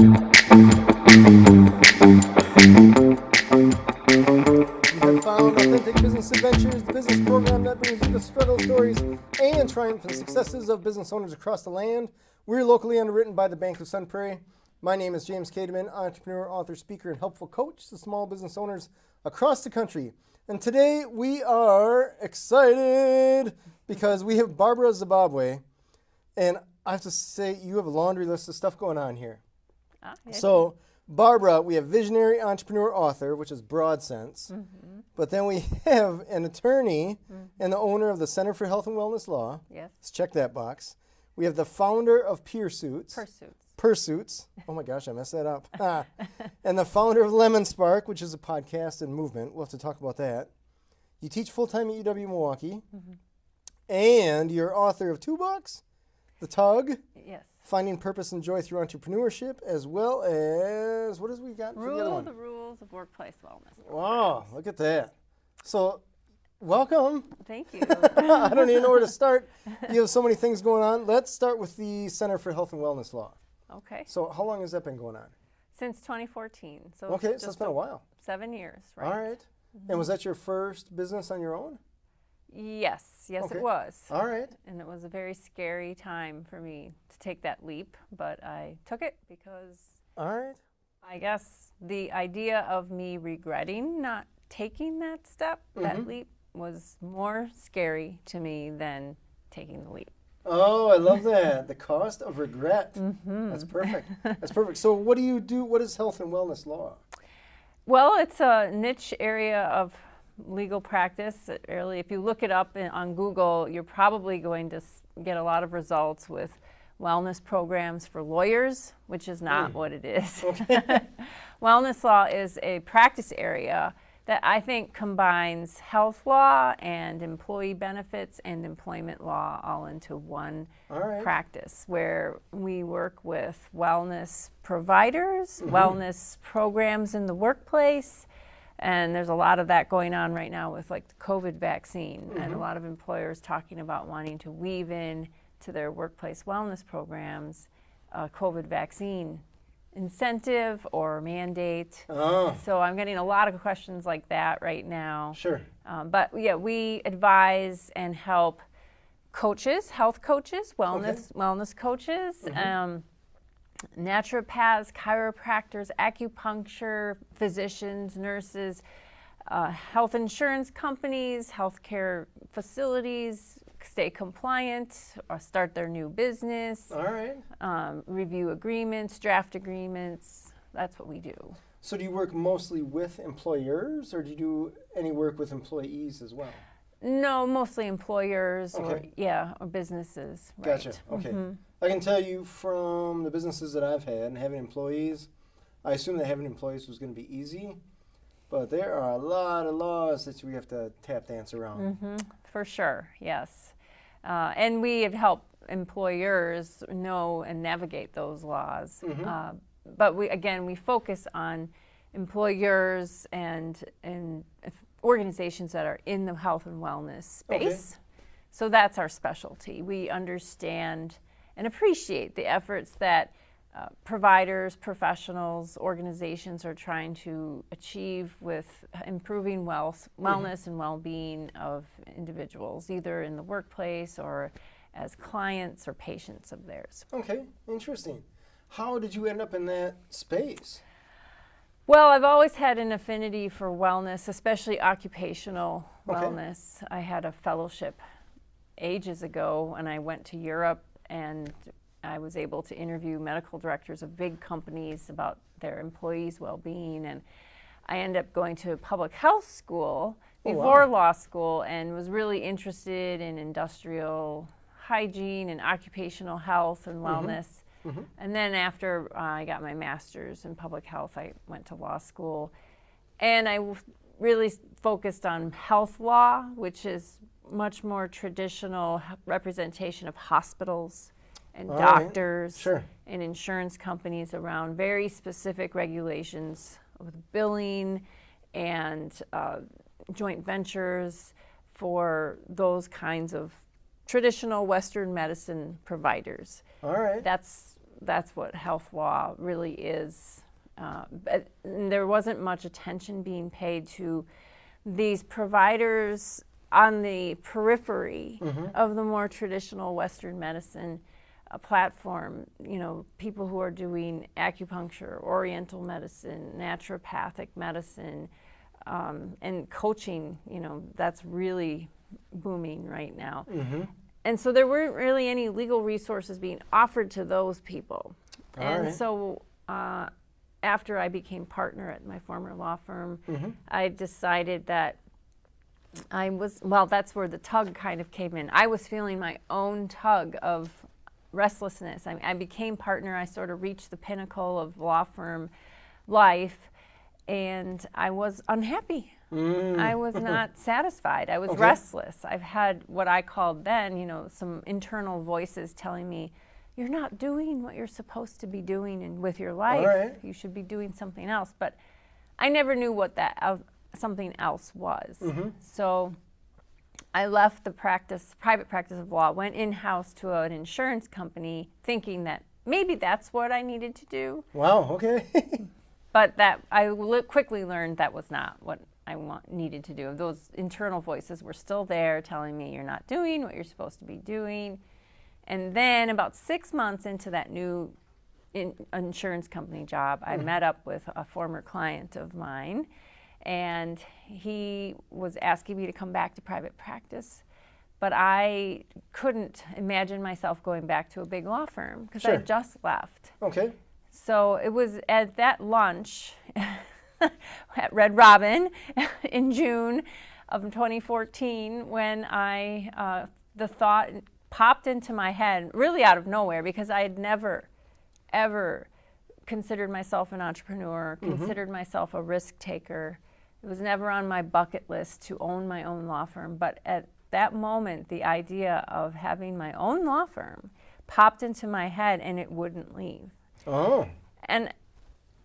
have found Authentic Business Adventures, the business program that brings you the struggle stories and triumph and successes of business owners across the land. We're locally underwritten by the Bank of Sun Prairie. My name is James Kademan, entrepreneur, author, speaker, and helpful coach to small business owners across the country. And today we are excited because we have Barbara Zabawa, and I have to say you have a laundry list of stuff going on here. So Barbara, we have visionary, entrepreneur, author, which is broad sense. Mm-hmm. But then we have an attorney and the owner of the Center for Health and Wellness Law. Yes. Let's check that box. We have the founder of Pursesuitz. Pursesuitz. Oh my gosh, I messed that up. And the founder of Lemon Spark, which is a podcast and movement. We'll have to talk about that. You teach full-time at UW Milwaukee. Mm-hmm. And you're author of 2 books, The Tug. Yes. Finding Purpose and Joy Through Entrepreneurship, as well as, what has we got for the other one? The Rules of Workplace Wellness. Wow, look at that. So, welcome. Thank you. I don't even know where to start. You have so many things going on. Let's start with the Center for Health and Wellness Law. Okay. So, how long has that been going on? Since 2014. So okay, so it's been a while. 7 years, right? All right. Mm-hmm. And was that your first business on your own? Yes, okay. It was. All right. And it was a very scary time for me to take that leap, but I took it because all right. I guess the idea of me regretting not taking that step, that leap, was more scary to me than taking the leap. Oh, I love that. The cost of regret. Mm-hmm. That's perfect. That's perfect. So what do you do? What is health and wellness law? Well, it's a niche area of legal practice. Really, if you look it up on Google, you're probably going to get a lot of results with wellness programs for lawyers, which is not what it is. Okay. Wellness law is a practice area that I think combines health law and employee benefits and employment law all into one practice, where we work with wellness providers, wellness programs in the workplace. And there's a lot of that going on right now with like the COVID vaccine, and a lot of employers talking about wanting to weave in to their workplace wellness programs a COVID vaccine incentive or mandate. Oh. So I'm getting a lot of questions like that right now. Sure. But yeah, we advise and help coaches, health coaches, wellness coaches, naturopaths, chiropractors, acupuncture, physicians, nurses, health insurance companies, healthcare facilities, stay compliant, or start their new business. All right. Review agreements, draft agreements. That's what we do. So do you work mostly with employers, or do you do any work with employees as well? No, mostly employers or businesses. Right. Gotcha. Okay. I can tell you from the businesses that I've had and having employees, I assume that having employees was going to be easy, but there are a lot of laws that we have to tap dance around. For sure, yes. And we have helped employers know and navigate those laws. But we focus on employers and organizations that are in the health and wellness space. Okay. So that's our specialty. We understand and appreciate the efforts that providers, professionals, organizations are trying to achieve with improving wellness and well-being of individuals, either in the workplace or as clients or patients of theirs. Okay, interesting. How did you end up in that space? Well, I've always had an affinity for wellness, especially occupational wellness. I had a fellowship ages ago, and I went to Europe, and I was able to interview medical directors of big companies about their employees' well-being, and I ended up going to public health school before law school, and was really interested in industrial hygiene and occupational health and wellness. And then after I got my master's in public health, I went to law school, and I really focused on health law, which is much more traditional representation of hospitals and doctors and insurance companies around very specific regulations with billing and joint ventures for those kinds of traditional Western medicine providers. All right. That's that's what health law really is. But there wasn't much attention being paid to these providers on the periphery of the more traditional Western medicine platform. You know, people who are doing acupuncture, oriental medicine, naturopathic medicine, and coaching. You know, that's really booming right now. And so there weren't really any legal resources being offered to those people. So after I became partner at my former law firm, I decided that that's where the tug kind of came in. I was feeling my own tug of restlessness. I became partner. I sort of reached the pinnacle of law firm life, and I was unhappy. I was not satisfied. I was restless. I've had what I called then, you know, some internal voices telling me, you're not doing what you're supposed to be doing with your life. You should be doing something else. But I never knew what that something else was. So I left the private practice of law, went in-house to an insurance company, thinking that maybe that's what I needed to do. Wow, okay. But that I quickly learned that was not what I needed to do. Those internal voices were still there telling me you're not doing what you're supposed to be doing. And then about 6 months into that new insurance company job, I met up with a former client of mine, and he was asking me to come back to private practice. But I couldn't imagine myself going back to a big law firm because I just left. So it was at that lunch at Red Robin in June of 2014 when the thought popped into my head, really out of nowhere, because I had never, ever considered myself an entrepreneur, considered myself a risk taker. It was never on my bucket list to own my own law firm. But at that moment, the idea of having my own law firm popped into my head, and it wouldn't leave. And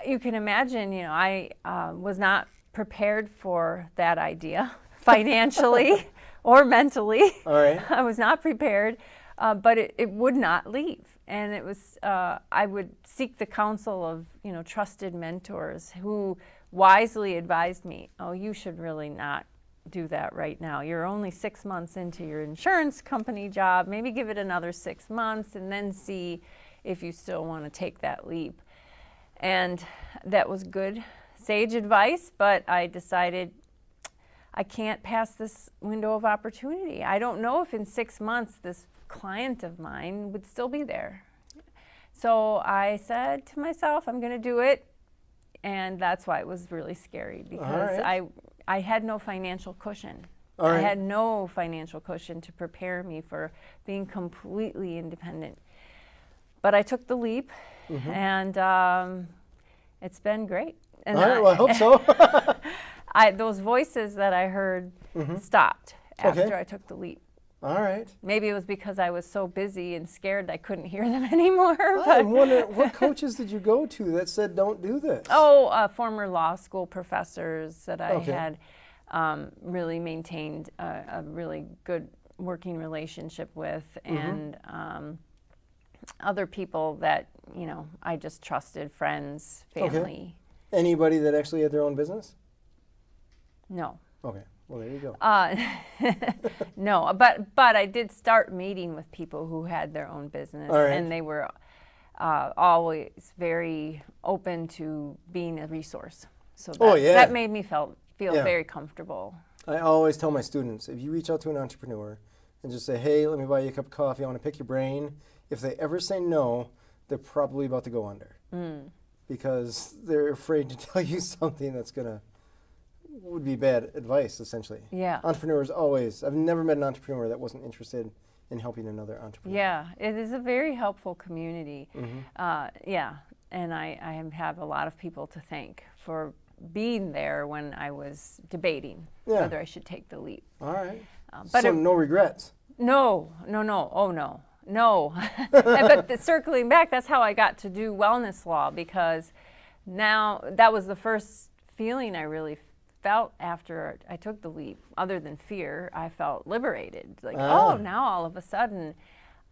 you can imagine, you know, I was not prepared for that idea financially or mentally. I was not prepared, but it would not leave. And it was, I would seek the counsel of, you know, trusted mentors who wisely advised me, oh, you should really not do that right now. You're only 6 months into your insurance company job. Maybe give it another 6 months and then see if you still want to take that leap. And that was good, sage advice, but I decided I can't pass this window of opportunity. I don't know if in 6 months this client of mine would still be there. So I said to myself, I'm going to do it. And that's why it was really scary, because I had no financial cushion. I had no financial cushion to prepare me for being completely independent. But I took the leap, and it's been great. And well, I hope so. Those voices that I heard stopped after I took the leap. Maybe it was because I was so busy and scared I couldn't hear them anymore. I wonder, what coaches did you go to that said don't do this? Former law school professors that I had really maintained a really good working relationship with, and other people that, you know, I just trusted, friends, family. Anybody that actually had their own business? No. Okay. Well, there you go. No, but I did start meeting with people who had their own business, and they were always very open to being a resource. So that made me feel very comfortable. I always tell my students, if you reach out to an entrepreneur and just say, hey, let me buy you a cup of coffee, I want to pick your brain, if they ever say no, they're probably about to go under. Because they're afraid to tell you something that's would be bad advice, essentially. Entrepreneurs always, I've never met an entrepreneur that wasn't interested in helping another entrepreneur. It is a very helpful community. And I have a lot of people to thank for being there when I was debating whether I should take the leap. But so no regrets? No. Oh, no. No. But circling back, that's how I got to do wellness law, because now that was the first feeling I really felt after I took the leap. Other than fear, I felt liberated. Like, oh, now all of a sudden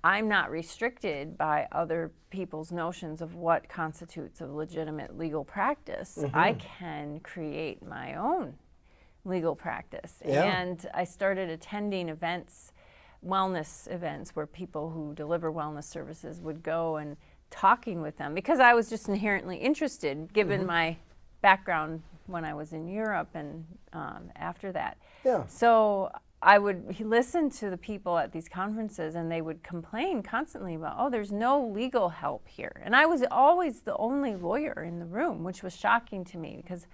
I'm not restricted by other people's notions of what constitutes a legitimate legal practice. I can create my own legal practice. Yeah. And I started attending events, wellness events, where people who deliver wellness services would go, and talking with them, because I was just inherently interested, given my background when I was in Europe and after that. Yeah. So I would listen to the people at these conferences, and they would complain constantly about, oh, there's no legal help here. And I was always the only lawyer in the room, which was shocking to me, because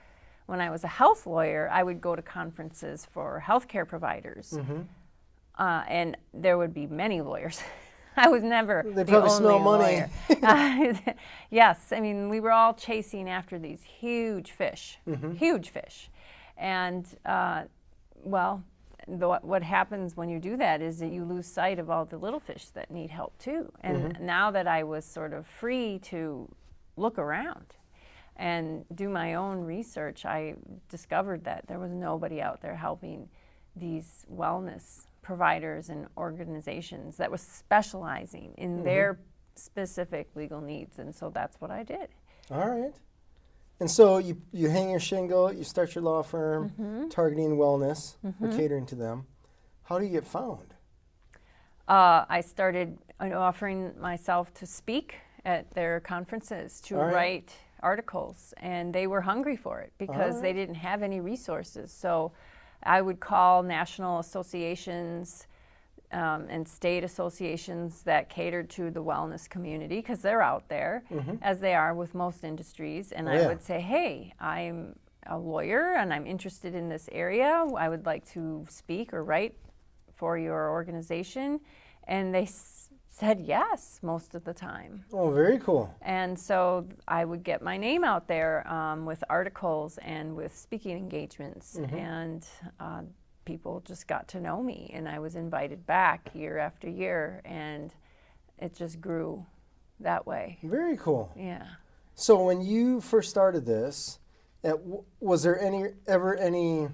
when I was a health lawyer, I would go to conferences for healthcare providers, and there would be many lawyers. I was never They the probably only smell money. lawyer. Yes, I mean, we were all chasing after these huge fish, and well, what happens when you do that is that you lose sight of all the little fish that need help too. And now that I was sort of free to look around and do my own research, I discovered that there was nobody out there helping these wellness providers and organizations that was specializing in their specific legal needs. And so that's what I did. All right. And so you hang your shingle, you start your law firm targeting wellness or catering to them. How do you get found? I started offering myself to speak at their conferences, to write articles, and they were hungry for it because they didn't have any resources. So I would call national associations and state associations that catered to the wellness community, because they're out there, as they are with most industries. And I would say, hey, I'm a lawyer and I'm interested in this area. I would like to speak or write for your organization. And they said yes most of the time. Oh, very cool. And so I would get my name out there with articles and with speaking engagements. And people just got to know me, and I was invited back year after year, and it just grew that way. Very cool. Yeah. So when you first started this, was there ever any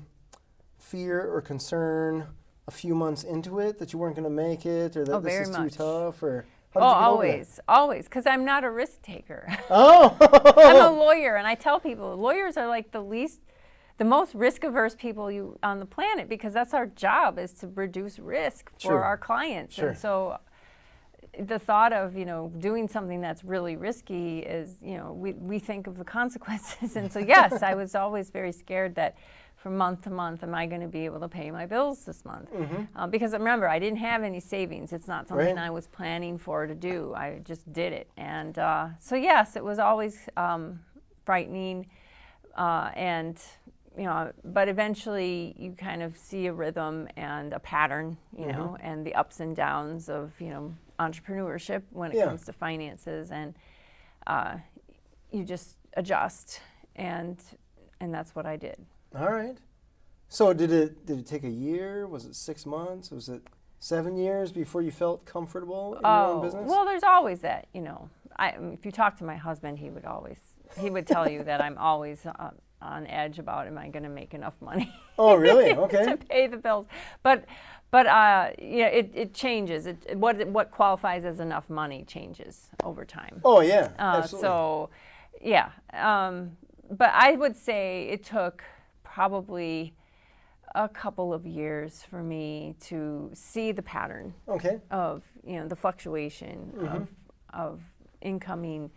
fear or concern a few months into it that you weren't going to make it, or that this is too tough, or how did you get over that? Always, because I'm not a risk taker. Oh. I'm a lawyer, and I tell people lawyers are like the most risk-averse people on the planet, because that's our job, is to reduce risk for our clients. And so the thought of, doing something that's really risky is, we think of the consequences. And so, yes, I was always very scared that from month to month, am I going to be able to pay my bills this month? Because remember, I didn't have any savings. It's not something I was planning for to do. I just did it. And so, yes, it was always frightening. But eventually you kind of see a rhythm and a pattern, and the ups and downs of, entrepreneurship when it comes to finances, and you just adjust, and that's what I did. All right. So did it take a year? Was it 6 months? Was it 7 years before you felt comfortable in your own business? Well, there's always that, if you talk to my husband, he would tell you that I'm always on edge about, am I going to make enough money? Oh, really? Okay. to pay the bills. But it changes. What qualifies as enough money changes over time. Oh, yeah. Absolutely. So, yeah. But I would say it took probably a couple of years for me to see the pattern of, the fluctuation of incoming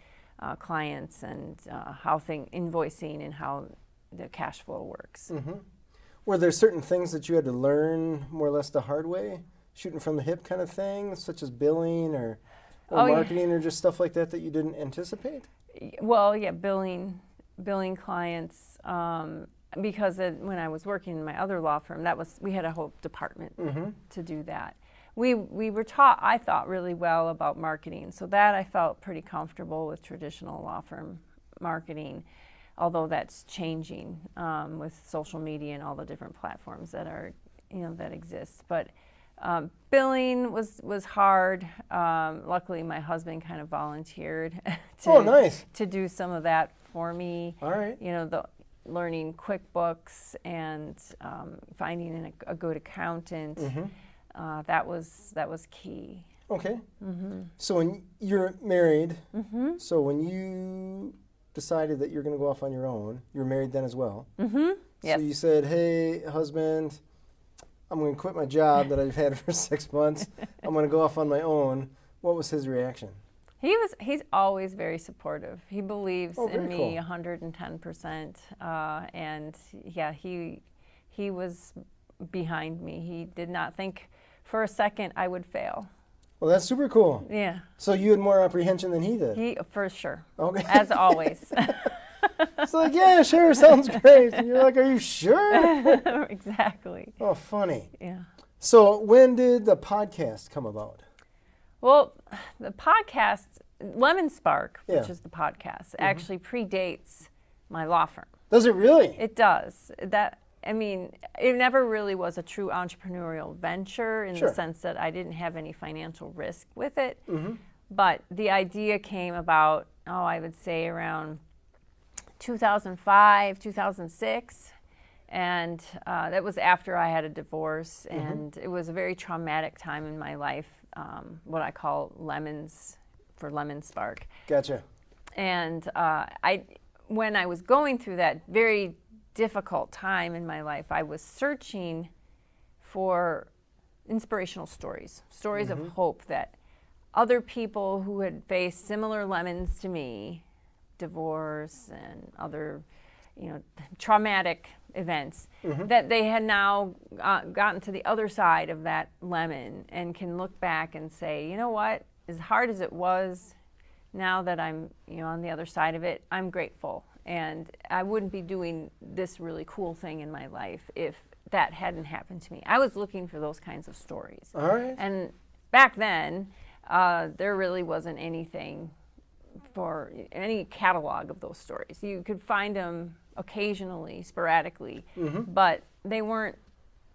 clients, and how invoicing and how the cash flow works. Were there certain things that you had to learn more or less the hard way, shooting from the hip kind of thing, such as billing or marketing or just stuff like that you didn't anticipate? Well, yeah, billing clients, because when I was working in my other law firm, we had a whole department to do that. We were taught, I thought, really well about marketing, so that I felt pretty comfortable with traditional law firm marketing, although that's changing with social media and all the different platforms that are, that exist. But billing was hard. Luckily, my husband kind of volunteered to do some of that for me. All right. Learning QuickBooks and finding a good accountant. That was key. Okay. So when you're married, so when you decided that you're going to go off on your own, you're married then as well. Yes. So you said, hey, husband, I'm going to quit my job that I've had for 6 months. I'm going to go off on my own. What was his reaction? He's always very supportive. He believes in me cool. 110%. And yeah, he was behind me. He did not think for a second I would fail. Well, that's super cool. Yeah. So you had more apprehension than he did? For sure. Okay. As always. It's like, yeah, sure, sounds great. And you're like, are you sure? Exactly. Oh, funny. Yeah. So when did the podcast come about? Well, the podcast, Lemon Spark, which Yeah. is the podcast, actually predates my law firm. Does it really? It does. It never really was a true entrepreneurial venture in the sense that I didn't have any financial risk with it. But the idea came about, I would say around 2005, 2006. And that was after I had a divorce. And it was a very traumatic time in my life, what I call lemons for Lemon Spark. Gotcha. And when I was going through that very difficult time in my life, I was searching for inspirational stories of hope that other people who had faced similar lemons to me, divorce and other, traumatic events, that they had now gotten to the other side of that lemon and can look back and say, you know what, as hard as it was, now that I'm on the other side of it, I'm grateful. And I wouldn't be doing this really cool thing in my life if that hadn't happened to me. I was looking for those kinds of stories. All right. And back then, there really wasn't anything for any catalog of those stories. You could find them occasionally, sporadically, but they weren't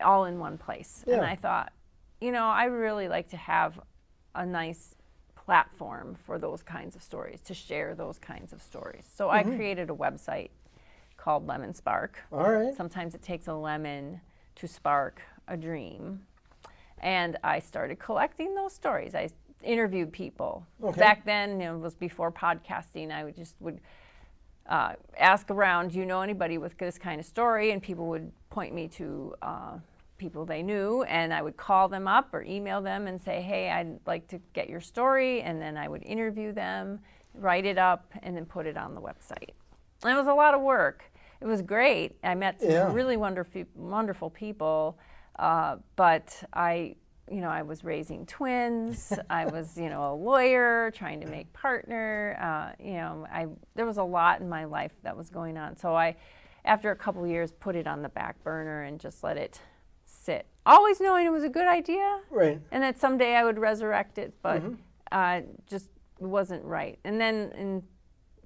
all in one place. Yeah. And I thought, I really like to have a nice platform for those kinds of stories, to share those kinds of stories. So I created a website called Lemon Spark. All right. Sometimes it takes a lemon to spark a dream. And I started collecting those stories. I interviewed people. Okay. Back then, it was before podcasting. I would ask around, do you know anybody with this kind of story? And people would point me to people they knew, and I would call them up or email them and say, hey, I'd like to get your story, and then I would interview them, write it up, and then put it on the website. And it was a lot of work. It was great. I met some really wonderful people, but I was raising twins. I was, a lawyer trying to make partner. There was a lot in my life that was going on. So I, after a couple of years, put it on the back burner and just let it sit. Always knowing it was a good idea. Right. And that someday I would resurrect it, but just wasn't right. And then in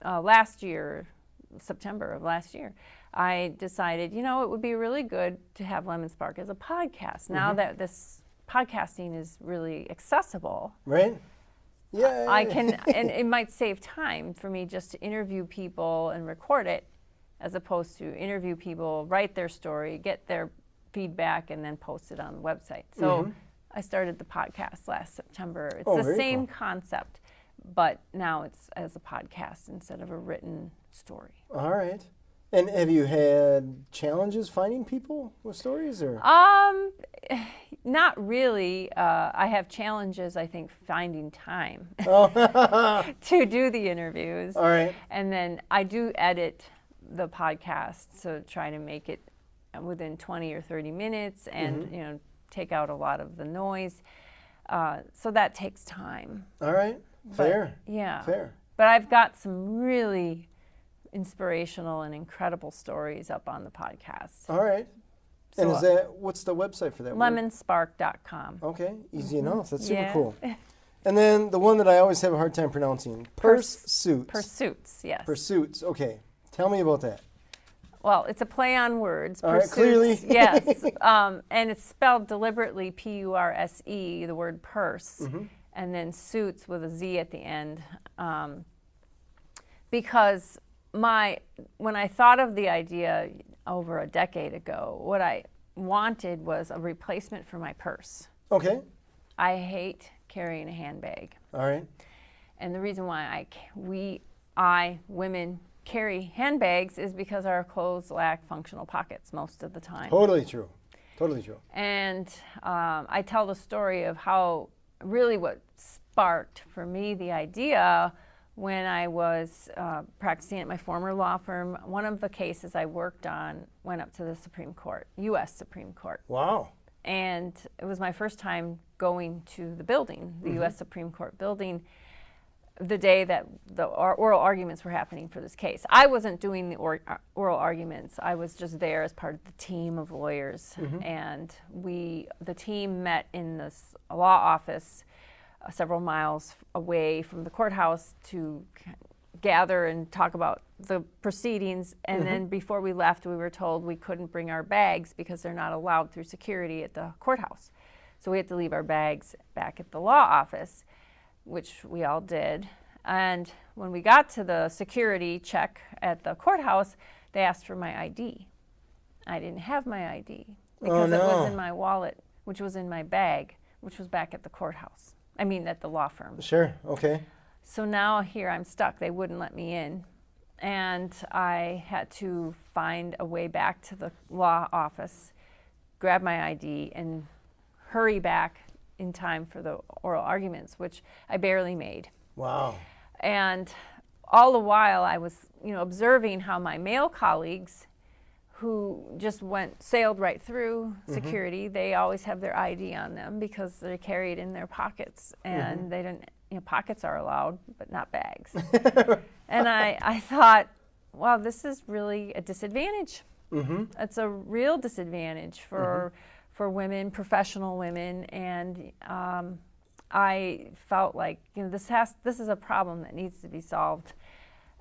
last year, September of last year, I decided, it would be really good to have Lemon Spark as a podcast. Now that this podcasting is really accessible. Right. Yeah. I can, and it might save time for me just to interview people and record it, as opposed to interview people, write their story, get their feedback, and then post it on the website. So I started the podcast last September. It's the same concept, but now it's as a podcast instead of a written story. All right. And have you had challenges finding people with stories, or? Not really. I have challenges, I think, finding time to do the interviews. All right. And then I do edit the podcast, so try to make it within 20 or 30 minutes and, take out a lot of the noise. So that takes time. All right. Fair. Yeah. Fair. But I've got some really inspirational and incredible stories up on the podcast. All right. So, And what's the website for that? Lemonspark.com. Okay, easy enough. That's super cool. And then the one that I always have a hard time pronouncing, Pursesuitz. Pursesuitz, yes. Pursesuitz. Okay, tell me about that. Well, it's a play on words. All right, clearly. Yes. And it's spelled deliberately P-U-R-S-E, the word purse, and then suits with a Z at the end. Because when I thought of the idea over a decade ago, what I wanted was a replacement for my purse. Okay. I hate carrying a handbag. All right. And the reason why women carry handbags is because our clothes lack functional pockets most of the time. Totally true. Totally true. And I tell the story of how really what sparked for me the idea when I was practicing at my former law firm. One of the cases I worked on went up to the Supreme Court, U.S. Supreme Court. Wow. And it was my first time going to the building, the U.S. Supreme Court building, the day that the oral arguments were happening for this case. I wasn't doing the oral arguments. I was just there as part of the team of lawyers. And the team met in this law office several miles away from the courthouse to gather and talk about the proceedings. And then before we left, we were told we couldn't bring our bags because they're not allowed through security at the courthouse. So we had to leave our bags back at the law office, which we all did. And when we got to the security check at the courthouse, they asked for my ID. I didn't have my ID because it was in my wallet, which was in my bag, which was back at the courthouse. I mean, at the law firm. Sure, okay. So now here I'm stuck. They wouldn't let me in. And I had to find a way back to the law office, grab my ID, and hurry back in time for the oral arguments, which I barely made. Wow. And all the while I was, observing how my male colleagues who just sailed right through security, they always have their ID on them because they carry it in their pockets, and they didn't, pockets are allowed, but not bags. And I thought, wow, this is really a disadvantage. It's a real disadvantage for women, professional women, and I felt like this is a problem that needs to be solved.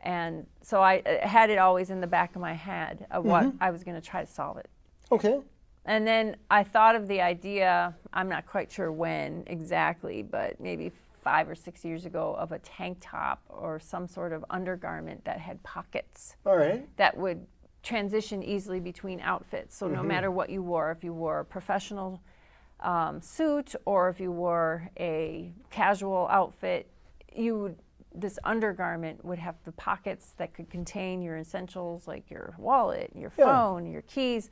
And so I had it always in the back of my head of what I was going to try to solve it. Okay. And then I thought of the idea, I'm not quite sure when exactly, but maybe 5 or 6 years ago, of a tank top or some sort of undergarment that had pockets. All right. That would transition easily between outfits. So no matter what you wore, if you wore a professional suit or if you wore a casual outfit, this undergarment would have the pockets that could contain your essentials like your wallet, your phone, your keys,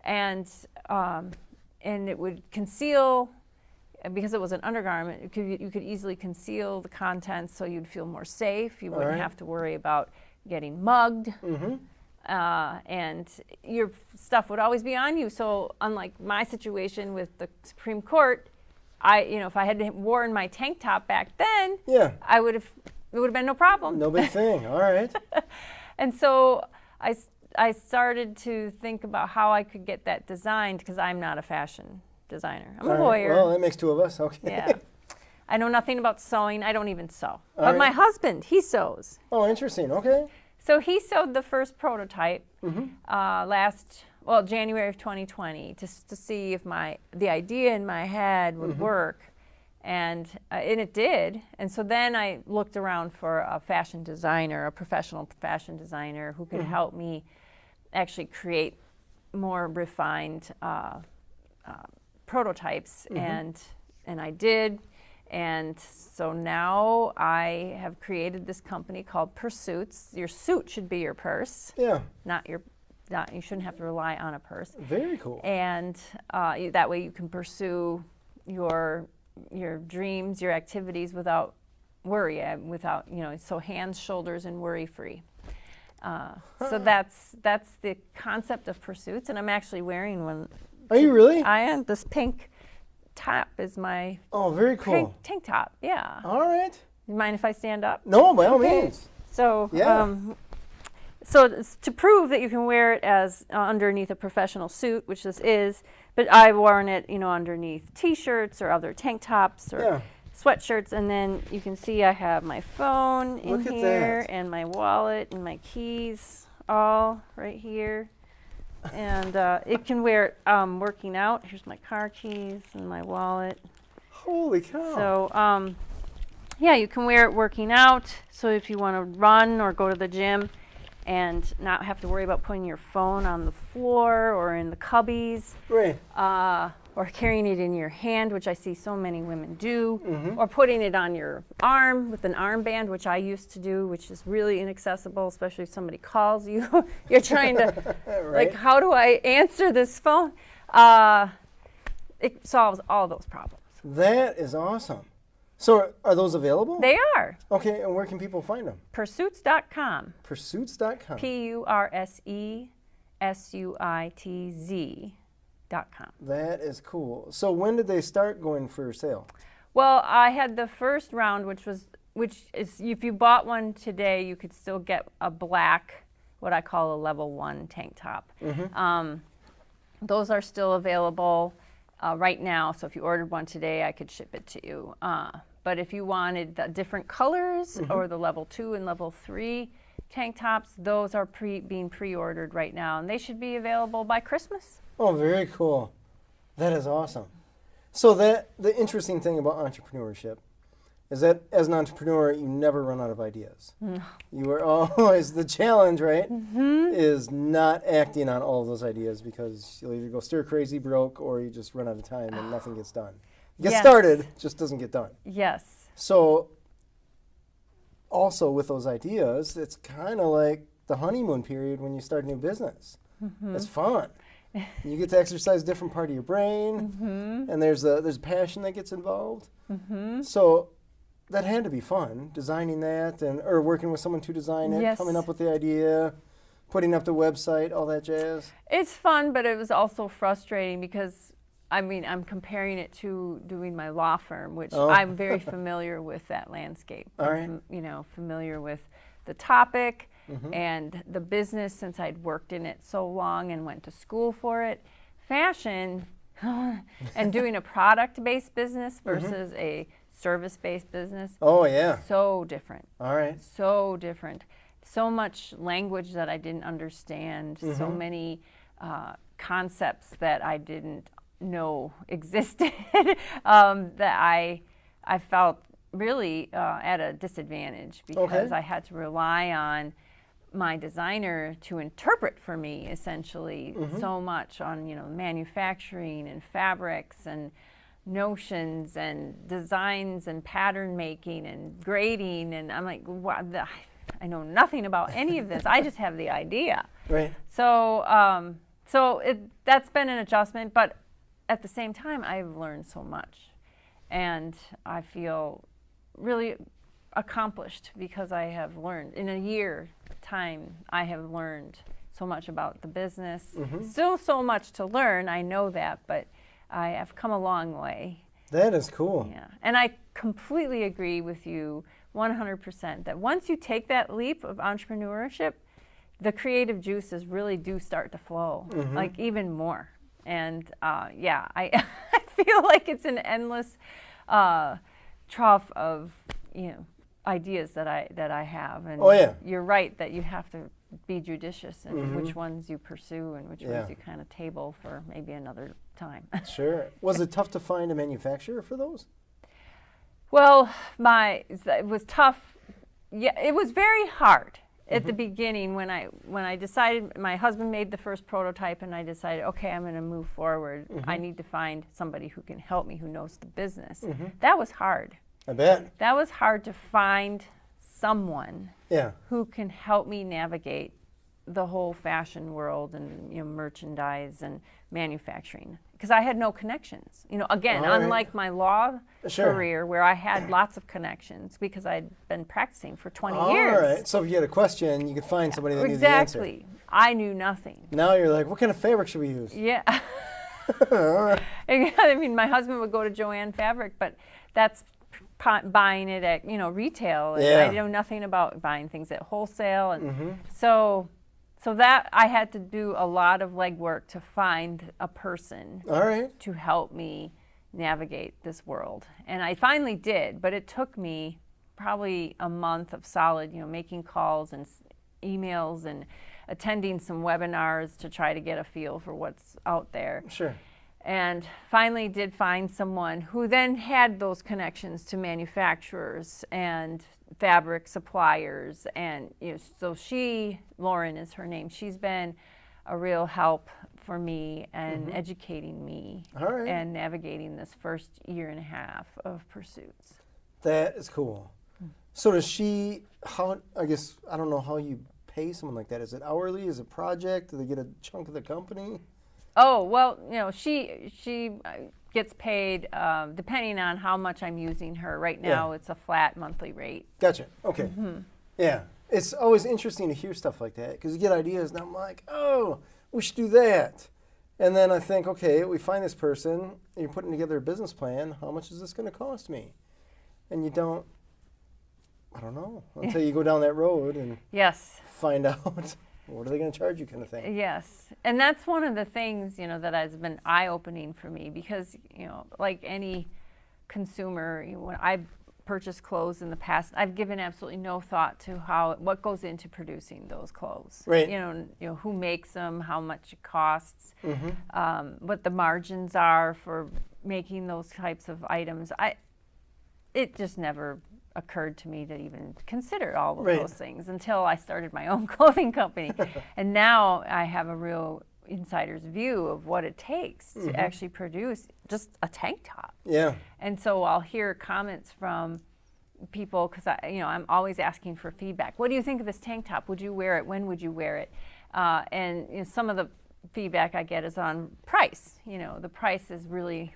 and it would conceal, because it was an undergarment, you could easily conceal the contents so you'd feel more safe. You wouldn't have to worry about getting mugged. And your stuff would always be on you. So unlike my situation with the Supreme Court, if I had worn my tank top back then, it would have been no problem. No big thing. All right. And so I started to think about how I could get that designed, because I'm not a fashion designer. I'm a lawyer. Well, that makes two of us. Okay. Yeah. I know nothing about sewing. I don't even sew. But my husband, he sews. Oh, interesting. Okay. So he sewed the first prototype January of 2020 to see if the idea in my head would work, and it did. And so then I looked around for a fashion designer, a professional fashion designer who could help me actually create more refined prototypes, and I did. And so now I have created this company called Pursesuitz. Your suit should be your purse. Yeah. You shouldn't have to rely on a purse. Very cool. And that way you can pursue your dreams, your activities without worry, so hands, shoulders, and worry-free. So that's the concept of Pursesuitz, and I'm actually wearing one. Are you really? I am. This pink top is my very cool tank top. Yeah. All right. You mind if I stand up? No, by all means. So to prove that you can wear it as underneath a professional suit, which this is, but I've worn it, underneath T-shirts or other tank tops or sweatshirts, and then you can see I have my phone in here and my wallet and my keys all right here. And it can wear it working out. Here's my car keys and my wallet. Holy cow. So, you can wear it working out. So if you want to run or go to the gym and not have to worry about putting your phone on the floor or in the cubbies. Right. or carrying it in your hand, which I see so many women do, or putting it on your arm with an armband, which I used to do, which is really inaccessible, especially if somebody calls you. You're trying to, like, how do I answer this phone? It solves all those problems. That is awesome. So are those available? They are. Okay, and where can people find them? Pursesuitz.com. Pursesuitz.com. Pursesuitz.com. That is cool. So when did they start going for sale? Well, I had the first round, which is if you bought one today, you could still get a black, what I call a level 1 tank top. Those are still available right now. So if you ordered one today, I could ship it to you. But if you wanted the different colors or the level 2 and level 3 tank tops, those are being pre-ordered right now, and they should be available by Christmas. Oh, very cool. That is awesome. So the interesting thing about entrepreneurship is that as an entrepreneur, you never run out of ideas. No. You are always, the challenge, right, is not acting on all of those ideas, because you'll either go stir crazy broke or you just run out of time and nothing gets done. It gets started, just doesn't get done. Yes. So also with those ideas, it's kind of like the honeymoon period when you start a new business. It's fun. You get to exercise a different part of your brain, and there's a passion that gets involved. So that had to be fun, designing that, or working with someone to design it, coming up with the idea, putting up the website, all that jazz. It's fun, but it was also frustrating because, I mean, I'm comparing it to doing my law firm, which I'm very familiar with that landscape. I'm familiar with the topic and the business, since I'd worked in it so long and went to school for it. Fashion and doing a product-based business versus a service-based business. Oh, yeah. So different. All right. So different. So much language that I didn't understand. So many concepts that I didn't know existed that I felt really at a disadvantage, because I had to rely on my designer to interpret for me, essentially, so much on, manufacturing and fabrics and notions and designs and pattern making and grading, and I'm like, wow, I know nothing about any of this. I just have the idea. Right. So that's been an adjustment, but at the same time, I've learned so much, and I feel really accomplished because I have learned in a year time. I have learned so much about the business. Still so much to learn, I know that, but I have come a long way. That is cool. Yeah, and I completely agree with you 100% that once you take that leap of entrepreneurship, the creative juices really do start to flow, like even more. And yeah, I feel like it's an endless trough of ideas that I have. And you're right that you have to be judicious in which ones you pursue and which ones you kind of table for maybe another time. Sure. Was it tough to find a manufacturer for those? Well, it was tough. Yeah, it was very hard at the beginning when I decided. My husband made the first prototype, and I decided, okay, I'm going to move forward. I need to find somebody who can help me, who knows the business. That was hard. I bet. That was hard to find someone Yeah. who can help me navigate the whole fashion world and merchandise and manufacturing, because I had no connections. Again, unlike my law career where I had lots of connections because I'd been practicing for 20 years. All right. So if you had a question, you could find somebody that knew the answer. Exactly. I knew nothing. Now you're like, what kind of fabric should we use? Yeah. All right. I mean, my husband would go to Joann Fabric, but that's buying it at retail, and I know nothing about buying things at wholesale, and so that I had to do a lot of legwork to find a person to help me navigate this world, and I finally did. But it took me probably a month of solid, making calls and emails and attending some webinars to try to get a feel for what's out there. Sure. And finally did find someone who then had those connections to manufacturers and fabric suppliers. And so Lauren is her name, she's been a real help for me and educating me and navigating this first year and a half of Pursesuitz. That is cool. So does she, I guess, I don't know how you pay someone like that. Is it hourly? Is it project? Do they get a chunk of the company? Oh, well, she gets paid depending on how much I'm using her. Right now, it's a flat monthly rate. Gotcha. Okay. Yeah. It's always interesting to hear stuff like that because you get ideas and I'm like, oh, we should do that. And then I think, okay, we find this person, and you're putting together a business plan. How much is this going to cost me? And you don't, I don't know, until you go down that road and find out what are they going to charge you kind of thing. Yes. And that's one of the things, that has been eye-opening for me because, like any consumer, when I've purchased clothes in the past, I've given absolutely no thought to what goes into producing those clothes. Right. Who makes them, how much it costs, what the margins are for making those types of items. It just never occurred to me to even consider all of those things until I started my own clothing company. And now I have a real insider's view of what it takes to actually produce just a tank top. Yeah. And so I'll hear comments from people because I'm always asking for feedback. What do you think of this tank top? Would you wear it? When would you wear it? And some of the feedback I get is on price. The price is really,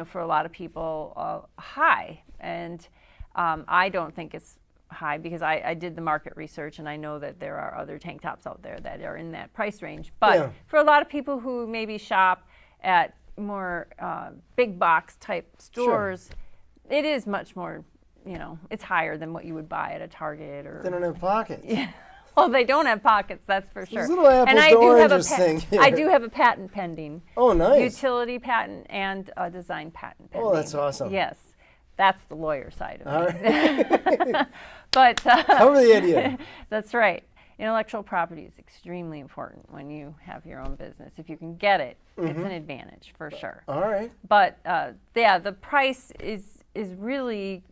for a lot of people, high. And I don't think it's high because I did the market research and I know that there are other tank tops out there that are in that price range. But for a lot of people who maybe shop at more big box type stores, it is much more, it's higher than what you would buy at a Target or. They don't have pockets. Yeah. Well, they don't have pockets, that's for sure. These little apples to oranges thing here. I do have a patent pending. Oh, nice. Utility patent and a design patent pending. Oh, that's awesome. Yes. That's the lawyer side of it. Right. But cover the idea. That's right. Intellectual property is extremely important when you have your own business. If you can get it, it's an advantage for sure. All right. But the price is really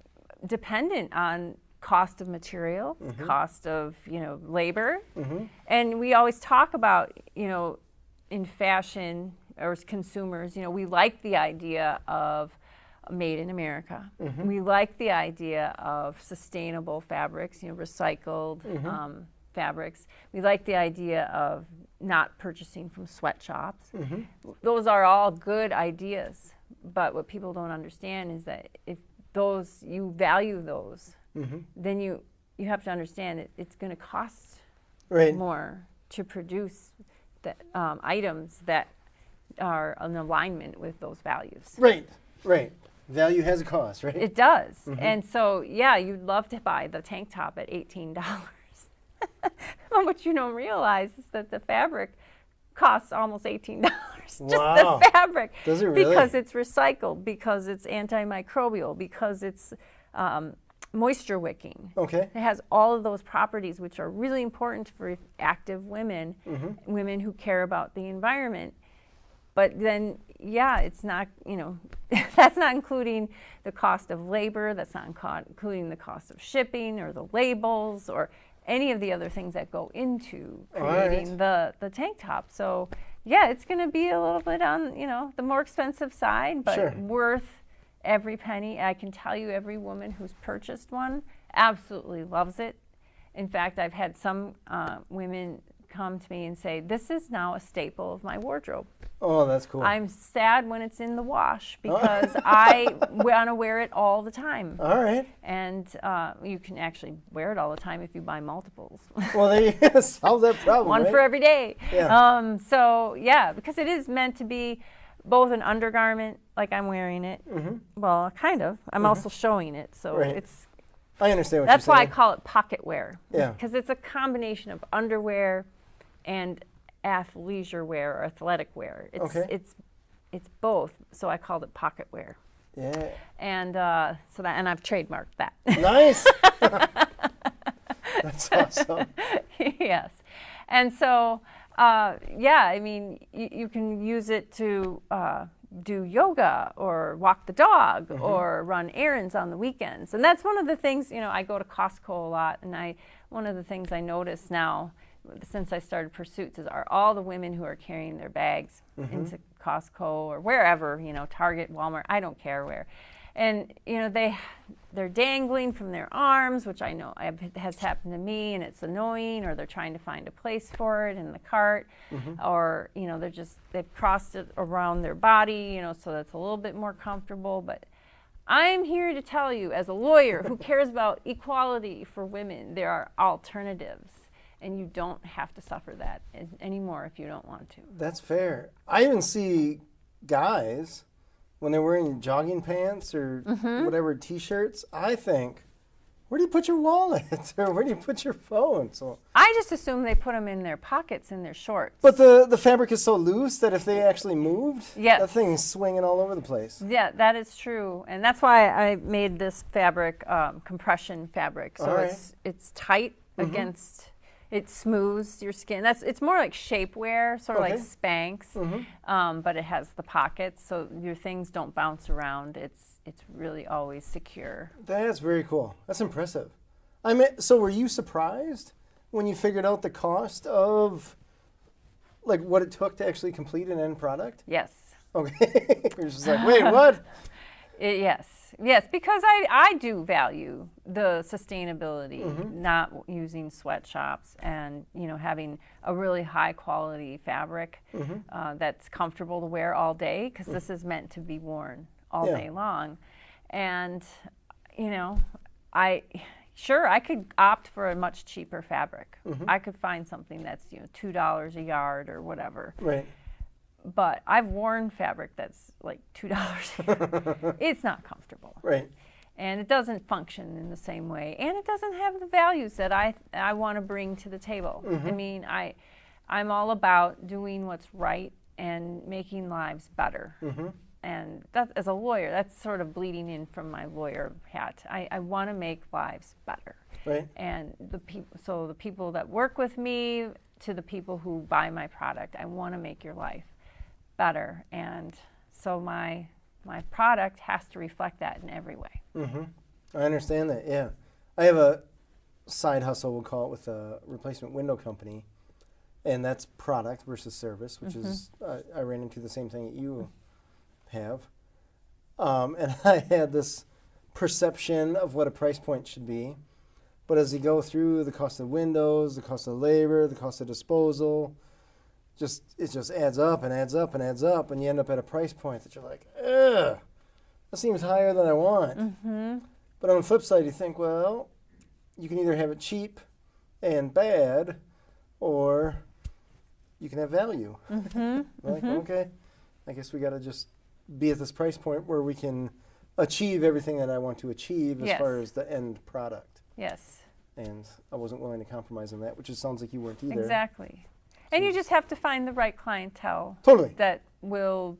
dependent on cost of material, cost of labor, and we always talk about in fashion or as consumers, we like the idea of made in America. We like the idea of sustainable fabrics, recycled fabrics. We like the idea of not purchasing from sweatshops. Those are all good ideas, but what people don't understand is that if you value those, then you have to understand that it's going to cost more to produce the items that are in alignment with those values. Right. Value has a cost, right? It does. And so, you'd love to buy the tank top at $18. But what you don't realize is that the fabric costs almost $18. Just the fabric. Does it really? Because it's recycled, because it's antimicrobial, because it's moisture wicking. Okay. It has all of those properties which are really important for active women, women who care about the environment. But then, it's not, that's not including the cost of labor, that's not including the cost of shipping or the labels or any of the other things that go into creating the tank top. So, it's going to be a little bit on, the more expensive side, but worth every penny. I can tell you every woman who's purchased one absolutely loves it. In fact, I've had some women come to me and say, this is now a staple of my wardrobe. Oh, that's cool. I'm sad when it's in the wash because I want to wear it all the time. All right. And you can actually wear it all the time if you buy multiples. Well, there you go. Solve that problem. One for every day. Yeah. Because it is meant to be both an undergarment, like I'm wearing it. Well, kind of. I'm also showing it, so it's. I understand what that's you're saying. why I call it pocket wear. Yeah. Because it's a combination of underwear and athleisure wear or athletic wear. It's both, so I called it pocket wear. Yeah. And and I've trademarked that. Nice. That's awesome. Yes. And so I mean you can use it to do yoga or walk the dog or run errands on the weekends. And that's one of the things, I go to Costco a lot, and one of the things I notice now since I started Pursesuitz are all the women who are carrying their bags into Costco or wherever, Target, Walmart, I don't care where. And, they're dangling from their arms, which I know has happened to me, and it's annoying, or they're trying to find a place for it in the cart, or, they've crossed it around their body, so that's a little bit more comfortable. But I'm here to tell you, as a lawyer who cares about equality for women, there are alternatives, and you don't have to suffer that anymore if you don't want to. That's fair. I even see guys, when they're wearing jogging pants or whatever T-shirts, I think, where do you put your wallet? Or where do you put your phone? So I just assume they put them in their pockets in their shorts. But the fabric is so loose that if they actually moved, yes, that thing's swinging all over the place. Yeah, that is true. And that's why I made this fabric compression fabric. So it's tight against... It smooths your skin. It's more like shapewear, sort of like Spanx, but it has the pockets, so your things don't bounce around. It's really always secure. That's very cool. That's impressive. So were you surprised when you figured out the cost of, like, what it took to actually complete an end product? Yes. Okay. You're just like, wait, what? Yes, because I do value the sustainability, not using sweatshops, and having a really high quality fabric that's comfortable to wear all day, because this is meant to be worn all day long. And I could opt for a much cheaper fabric. I could find something that's $2 a yard or whatever. Right. But I've worn fabric that's like $2. It's not comfortable. Right. And it doesn't function in the same way. And it doesn't have the values that I want to bring to the table. I mean, I'm all about doing what's right and making lives better. And that, as a lawyer, that's sort of bleeding in from my lawyer hat. I want to make lives better. Right. And the people that work with me to the people who buy my product, I want to make your life better, and so my product has to reflect that in every way. I understand that. Yeah, I have a side hustle, we'll call it, with a replacement window company, and that's product versus service, which is I ran into the same thing that you have, and I had this perception of what a price point should be, but as you go through the cost of windows, the cost of labor, the cost of disposal, it just adds up and adds up and adds up, and you end up at a price point that you're like, ugh, that seems higher than I want. But on the flip side, you think, well, you can either have it cheap and bad, or you can have value. Like, okay, I guess we got to just be at this price point where we can achieve everything that I want to achieve as far as the end product. Yes. And I wasn't willing to compromise on that, which it sounds like you weren't either. Exactly. And you just have to find the right clientele that will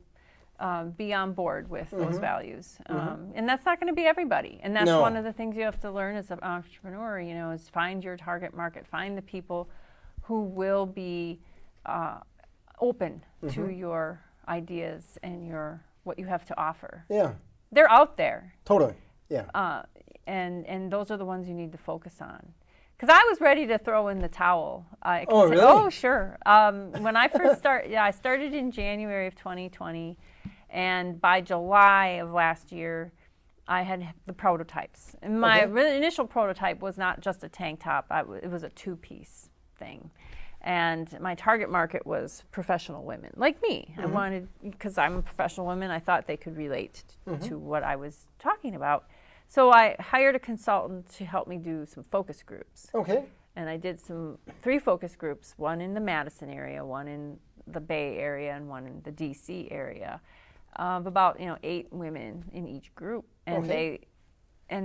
be on board with those values. And that's not going to be everybody. And that's one of the things you have to learn as an entrepreneur, is find your target market, find the people who will be open to your ideas and what you have to offer. Yeah. They're out there. Totally. Yeah. And those are the ones you need to focus on. Because I was ready to throw in the towel. Really? Oh, sure. When I first started, I started in January of 2020, and by July of last year, I had the prototypes. And my initial prototype was not just a tank top. It was a two-piece thing. And my target market was professional women, like me. I wanted, because I'm a professional woman, I thought they could relate to what I was talking about. So I hired a consultant to help me do some focus groups. Okay. And I did 3 focus groups, one in the Madison area, one in the Bay area, and one in the DC area, of about 8 women in each group. And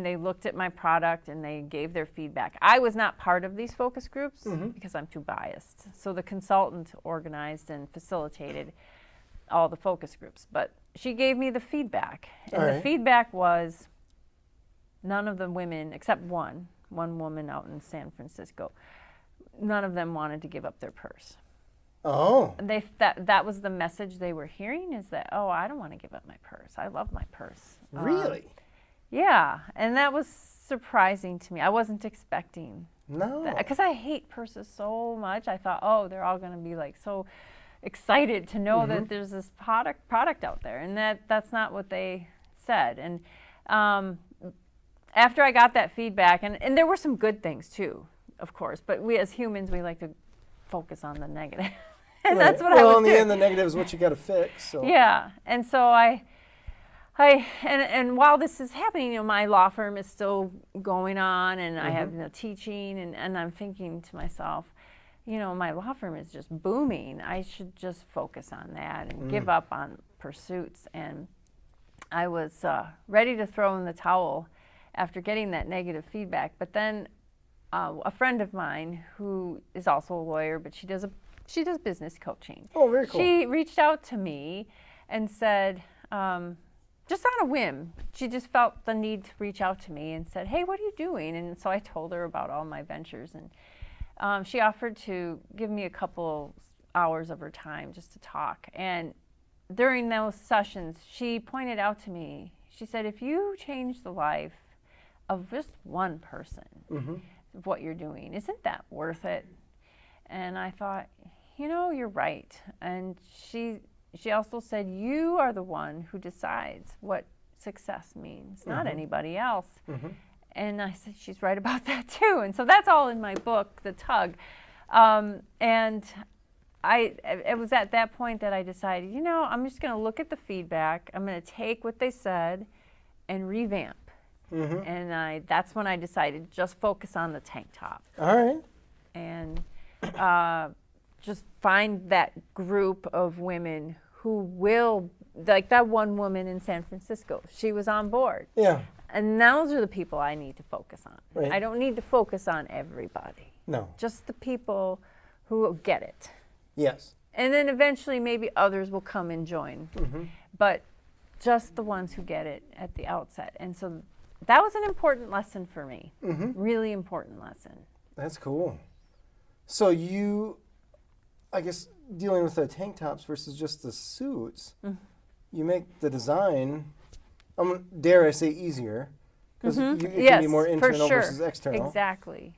they looked at my product and they gave their feedback. I was not part of these focus groups because I'm too biased. So the consultant organized and facilitated all the focus groups. But she gave me the feedback. And the feedback was, none of the women, except one woman out in San Francisco, none of them wanted to give up their purse. Oh. And that was the message they were hearing, is that, oh, I don't want to give up my purse. I love my purse. Really? Yeah, and that was surprising to me. I wasn't expecting No. Because I hate purses so much. I thought, oh, they're all going to be like so excited to know that there's this product out there, and that's not what they said. And after I got that feedback, and there were some good things too, of course, but we as humans, we like to focus on the negative. And that's what I was doing. Well, in the end, the negative is what you got to fix. So. Yeah, and so and while this is happening, my law firm is still going on, and I have teaching, and I'm thinking to myself, my law firm is just booming. I should just focus on that and give up on Pursesuitz. And I was ready to throw in the towel after getting that negative feedback. But then a friend of mine who is also a lawyer, but she does business coaching. Oh, very cool. She reached out to me and said, just on a whim, she just felt the need to reach out to me and said, hey, what are you doing? And so I told her about all my ventures, and she offered to give me a couple hours of her time just to talk. And during those sessions, she pointed out to me, she said, if you change the life of just one person, of what you're doing, isn't that worth it? And I thought, you're right. And she also said, you are the one who decides what success means, not anybody else. And I said, she's right about that too. And so that's all in my book, The Tug. And it was at that point that I decided, I'm just going to look at the feedback. I'm going to take what they said and revamp. And that's when I decided just focus on the tank top. All right. And just find that group of women who will, like that one woman in San Francisco, she was on board. Yeah. And those are the people I need to focus on. Right. I don't need to focus on everybody. No. Just the people who get it. Yes. And then eventually maybe others will come and join. But just the ones who get it at the outset. And so that was an important lesson for me. Really important lesson. That's cool. So you, I guess, dealing with the tank tops versus just the suits, you make the design, dare I say, easier, because it can be more internal versus external. Exactly.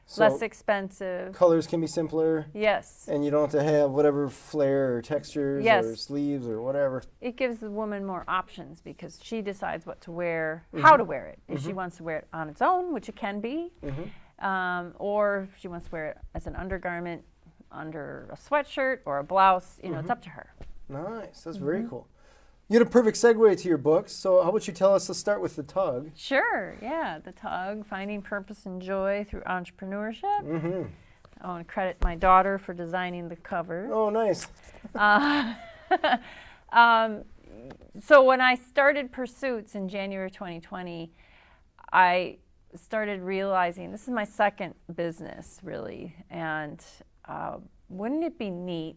So less expensive. Colors can be simpler. Yes. And you don't have to have whatever flair or textures or sleeves or whatever. It gives the woman more options because she decides what to wear, how to wear it. If she wants to wear it on its own, which it can be, or if she wants to wear it as an undergarment under a sweatshirt or a blouse, it's up to her. Nice. That's very cool. You had a perfect segue to your books, so how about you tell us, let's start with The Tug. Sure, yeah, The Tug, Finding Purpose and Joy Through Entrepreneurship. I want to credit my daughter for designing the cover. Oh, nice. So when I started Pursesuitz in January 2020, I started realizing this is my second business, really, and wouldn't it be neat?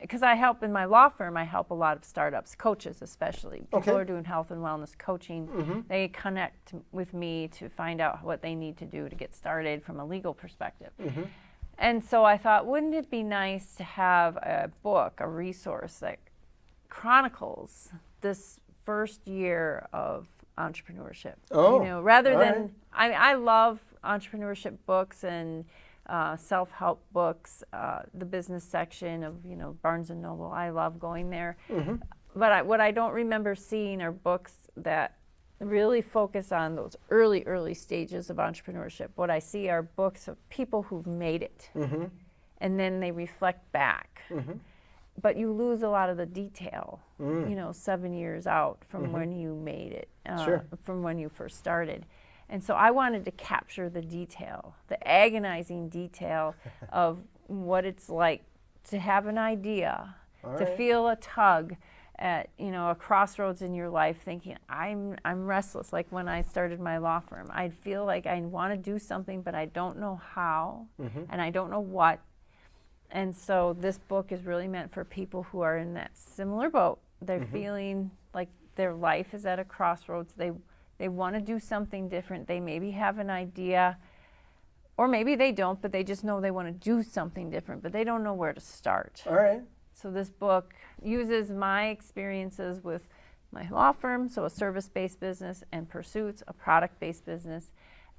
Because I help in my law firm, I help a lot of startups, coaches especially. People who are doing health and wellness coaching. They connect with me to find out what they need to do to get started from a legal perspective. And so I thought, wouldn't it be nice to have a book, a resource that chronicles this first year of entrepreneurship? Rather than, I love entrepreneurship books and self-help books, the business section of Barnes and Noble. I love going there. But what I don't remember seeing are books that really focus on those early stages of entrepreneurship. What I see are books of people who've made it, and then they reflect back. But you lose a lot of the detail, 7 years out from when you made it, from when you first started. And so I wanted to capture the detail, the agonizing detail of what it's like to have an idea, to feel a tug at a crossroads in your life, thinking I'm restless. Like when I started my law firm, I'd feel like I want to do something, but I don't know how, and I don't know what. And so this book is really meant for people who are in that similar boat. They're feeling like their life is at a crossroads. They want to do something different. They maybe have an idea, or maybe they don't, but they just know they want to do something different, but they don't know where to start. All right. So this book uses my experiences with my law firm, so a service-based business, and Pursesuitz, a product-based business,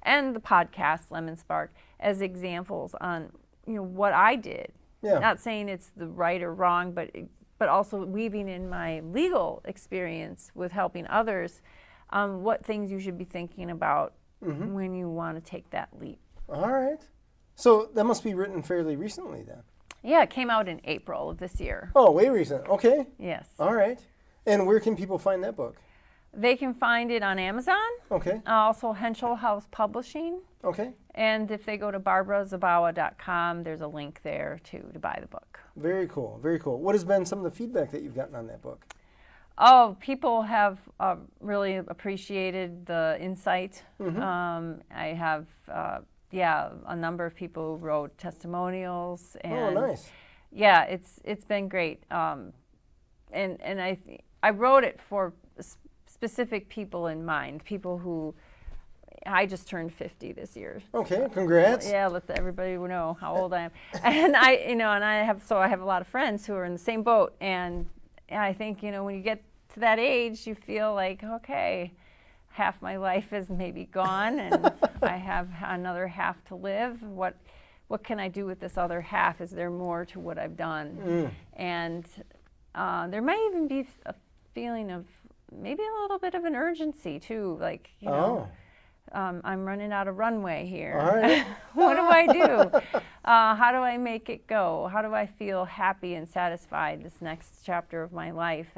and the podcast Lemon Spark as examples on what I did. Yeah. Not saying it's the right or wrong, but also weaving in my legal experience with helping others, what things you should be thinking about when you want to take that leap. All right. So that must be written fairly recently then. Yeah, it came out in April of this year. Oh, way recent. Okay. Yes. All right. And where can people find that book? They can find it on Amazon. Okay. Also Henschel House Publishing. Okay. And if they go to barbarazabawa.com, there's a link there too to buy the book. Very cool. Very cool. What has been some of the feedback that you've gotten on that book? Oh, people have really appreciated the insight. I have, a number of people who wrote testimonials. And nice. Yeah, it's been great. And I wrote it for specific people in mind, people who, I just turned 50 this year. Okay, congrats. Yeah, let everybody know how old I am. And I have a lot of friends who are in the same boat. And I think, when you get to that age, you feel like, okay, half my life is maybe gone and I have another half to live. What can I do with this other half? Is there more to what I've done? And there might even be a feeling of maybe a little bit of an urgency too, like, I'm running out of runway here. All right. What do I do? How do I make it go? How do I feel happy and satisfied this next chapter of my life?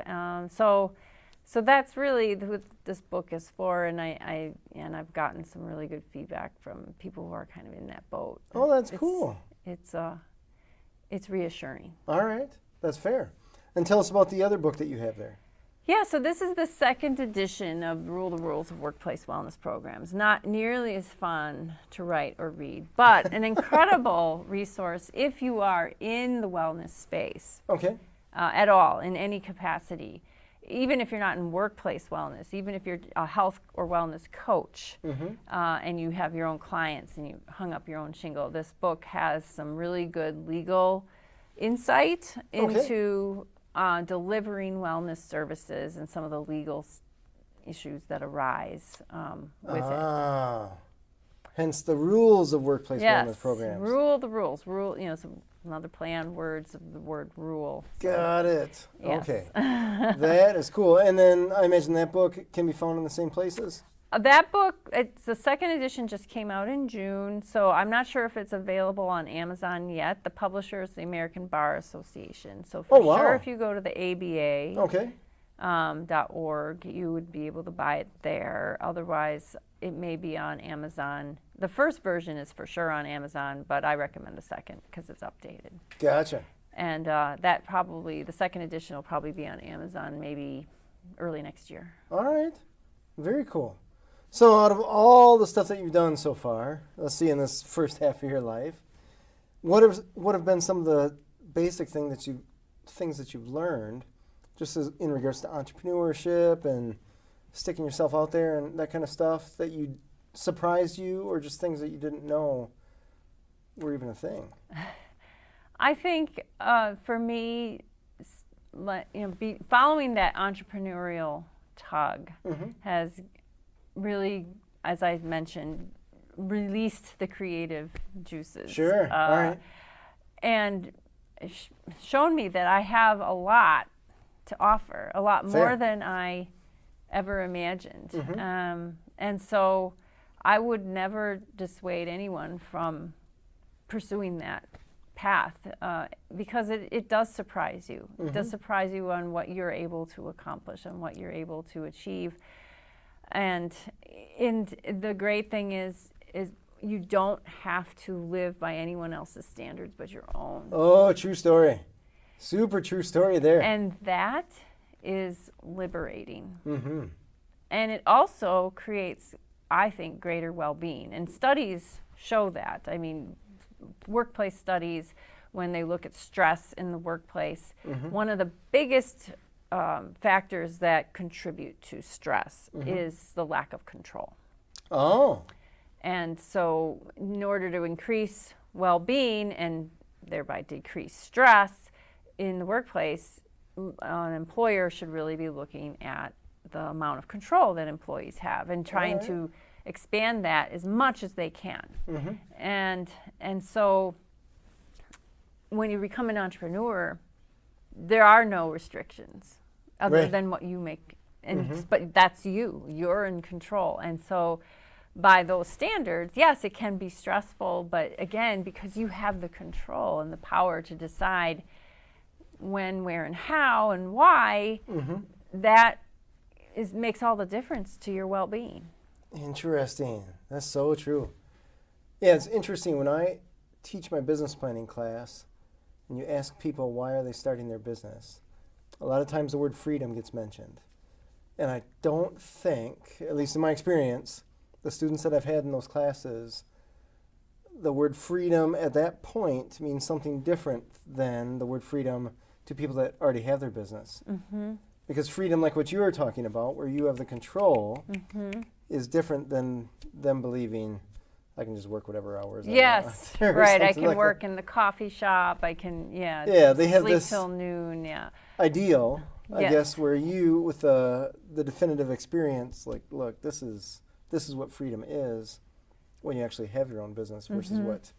So that's really what this book is for, and I've gotten some really good feedback from people who are kind of in that boat. Oh, that's cool. It's reassuring. All right, that's fair. And tell us about the other book that you have there. Yeah, so this is the second edition of Rule the Rules of Workplace Wellness Programs. Not nearly as fun to write or read, but an incredible resource if you are in the wellness space. Okay. At all, in any capacity. Even if you're not in workplace wellness, even if you're a health or wellness coach, and you have your own clients and you hung up your own shingle, this book has some really good legal insight into delivering wellness services and some of the legal issues that arise with it. Hence the rules of workplace wellness programs. Rule the rules. Rule, another play on words of the word rule. Got it. Yes. Okay. That is cool. And then I imagine that book can be found in the same places? That book, the second edition just came out in June, so I'm not sure if it's available on Amazon yet. The publisher is the American Bar Association. So for sure, if you go to the ABA, .org, you would be able to buy it there. Otherwise, it may be on Amazon. The first version is for sure on Amazon, but I recommend the second because it's updated. Gotcha. And the second edition will probably be on Amazon maybe early next year. All right. Very cool. So out of all the stuff that you've done so far, let's see, in this first half of your life, what have been some of the basic things that you've learned, just as in regards to entrepreneurship and sticking yourself out there and that kind of stuff, that you surprised you, or just things that you didn't know were even a thing? I think for me, following that entrepreneurial tug has really, as I mentioned, released the creative juices. Sure. All right. And shown me that I have a lot to offer, a lot more than I ever imagined. And so I would never dissuade anyone from pursuing that path because it does surprise you. It does surprise you on what you're able to accomplish and what you're able to achieve. And the great thing is you don't have to live by anyone else's standards but your own. Oh, true story. Super true story there. And that is liberating. And it also creates, I think, greater well-being. And studies show that. I mean, workplace studies, when they look at stress in the workplace, one of the biggest factors that contribute to stress is the lack of control. Oh. And so in order to increase well-being and thereby decrease stress in the workplace, an employer should really be looking at the amount of control that employees have and trying to expand that as much as they can. Mm-hmm. And so when you become an entrepreneur, there are no restrictions other Right. than what you make. And Mm-hmm. but that's you're in control. And so by those standards, yes, it can be stressful, but again, because you have the control and the power to decide when, where, and how and why, Mm-hmm. that makes all the difference to your well-being. Interesting. That's so true. Yeah, it's interesting when I teach my business planning class and you ask people why are they starting their business, a lot of times the word freedom gets mentioned. And I don't think, at least in my experience, the students that I've had in those classes, the word freedom at that point means something different than the word freedom to people that already have their business. Mm-hmm. Because freedom, like what you were talking about, where you have the control, Mm-hmm. is different than them believing I can just work whatever hours Yes, I want. Or right. I something can like work that. in the coffee shop. I can, Yeah, they have sleep this till noon. Yeah. ideal, I Yes. guess, where you, with the definitive experience, like, look, this is what freedom is when you actually have your own business versus Mhm. what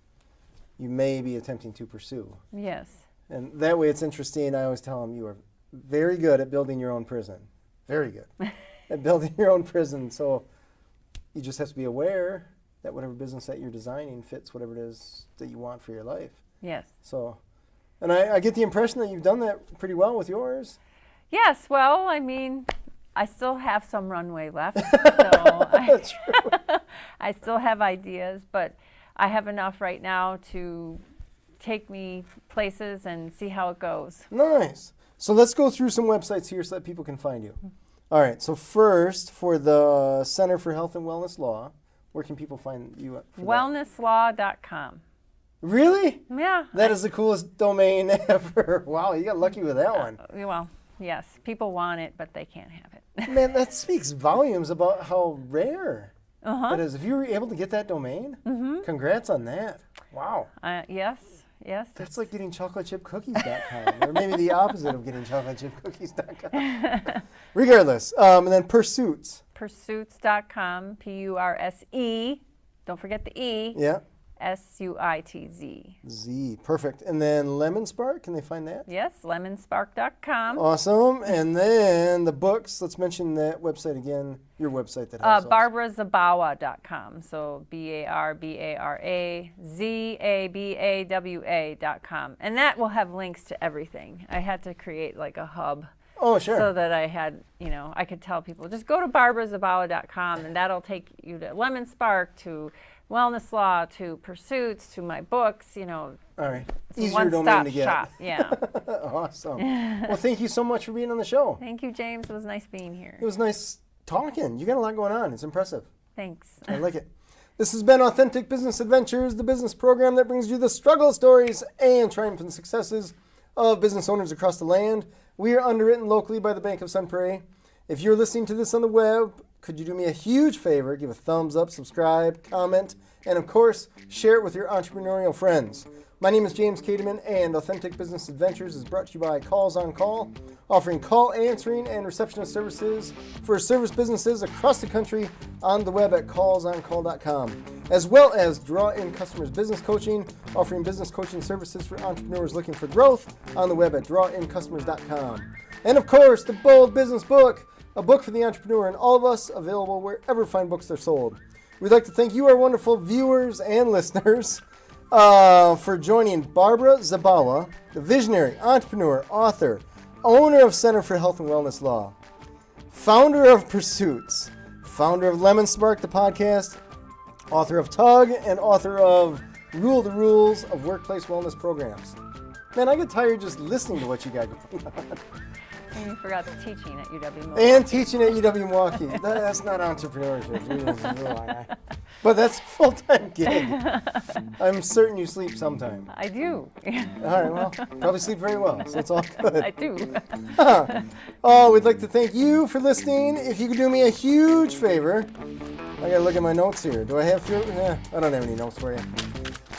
you may be attempting to pursue. Yes. And that way it's interesting. I always tell them you are very good at building your own prison. Very good at building your own prison. So you just have to be aware that whatever business that you're designing fits whatever it is that you want for your life. Yes. So, and I get the impression that you've done that pretty well with yours. Yes. Well, I mean, I still have some runway left. So That's true. I still have ideas, but I have enough right now to take me places and see how it goes. Nice. So let's go through some websites here so that people can find you. All right. So first, for the Center for Health and Wellness Law, where can people find you at? For that? Wellnesslaw.com. Really? Yeah. That is the coolest domain ever. Wow, you got lucky with that one. Well, yes. People want it, but they can't have it. Man, that speaks volumes about how rare Uh-huh. that is. If you were able to get that domain, Mm-hmm. congrats on that. Wow. Yes. Yes. That's like getting chocolatechipcookies.com, or maybe the opposite of getting chocolatechipcookies.com. Regardless, and then Pursesuitz. Pursesuitz.com. P-U-R-S-E. Don't forget the E. Yeah. S-U-I-T-Z. Z. Perfect. And then Lemon Spark, can they find that? Yes, lemonspark.com. Awesome. And then the books, let's mention that website again, your website that has those. BarbaraZabawa.com. So BarbaraZabawa.com. And that will have links to everything. I had to create like a hub. Oh, sure. So that I had, I could tell people, just go to BarbaraZabawa.com and that'll take you to Lemon Spark, to Wellness Law, to Pursuits, to my books, All right. it's a Easier domain one-stop to get. shop. Yeah. Awesome. Well, thank you so much for being on the show. Thank you, James. It was nice being here. It was nice talking. You got a lot going on. It's impressive. Thanks. I like it. This has been Authentic Business Adventures, the business program that brings you the struggle stories and triumphant successes of business owners across the land. We are underwritten locally by the Bank of Sun Prairie. If you're listening to this on the web, could you do me a huge favor? Give a thumbs up, subscribe, comment, and of course, share it with your entrepreneurial friends. My name is James Kademan, and Authentic Business Adventures is brought to you by Calls on Call, offering call answering and receptionist services for service businesses across the country on the web at callsoncall.com, as well as Draw In Customers Business Coaching, offering business coaching services for entrepreneurs looking for growth on the web at drawincustomers.com. And of course, the Bold Business Book, a book for the entrepreneur and all of us, available wherever fine books are sold. We'd like to thank you, our wonderful viewers and listeners, for joining Barbara Zabawa, the visionary, entrepreneur, author, owner of Center for Health and Wellness Law, founder of Pursuitz, founder of Lemon Spark, the podcast, author of Tug, and author of Rule the Rules of Workplace Wellness Programs. Man, I get tired just listening to what you got going on. And you forgot the teaching at UW Milwaukee. And teaching at UW Milwaukee. That's not entrepreneurship. But that's a full-time gig. I'm certain you sleep sometime. I do. All right, well, probably sleep very well, so it's all good. I do. Oh, we'd like to thank you for listening. If you could do me a huge favor, I gotta look at my notes here. Do I have to? I don't have any notes for you.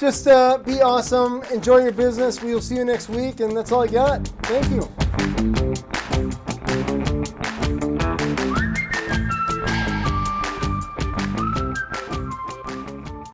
Just be awesome. Enjoy your business. We will see you next week, and that's all I got. Thank you.